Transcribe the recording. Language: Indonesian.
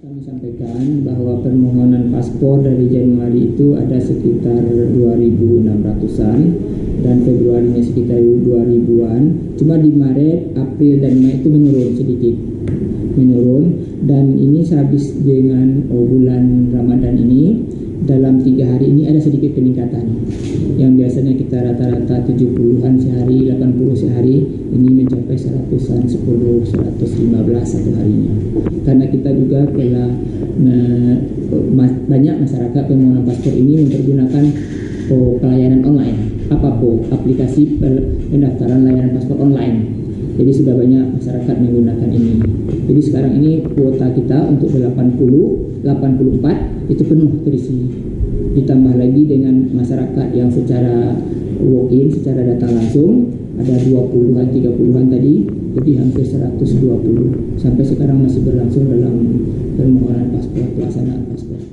Kami sampaikan bahwa permohonan paspor dari Januari itu ada sekitar 2.600-an dan Februarinya sekitar 2.000-an. Cuma di Maret, April, dan Mei itu menurun dan ini sehabis dengan bulan Ramadan ini dalam 3 hari ini ada sedikit peningkatan. Yang biasanya kita rata-rata 70-an sehari, 80 sehari, ini mencapai 100-an, 10, 115 satu harinya. Karena kita juga telah banyak masyarakat permohonan paspor ini mempergunakan pelayanan online. Apa aplikasi pendaftaran layanan paspor online. Jadi sudah banyak masyarakat menggunakan ini. Jadi sekarang ini kuota kita untuk 84 itu penuh terisi. Ditambah lagi dengan masyarakat yang secara walk-in, secara datang langsung, ada 20-an, 30-an tadi, jadi hampir 120. Sampai sekarang masih berlangsung dalam permohonan paspor, pelaksanaan paspor.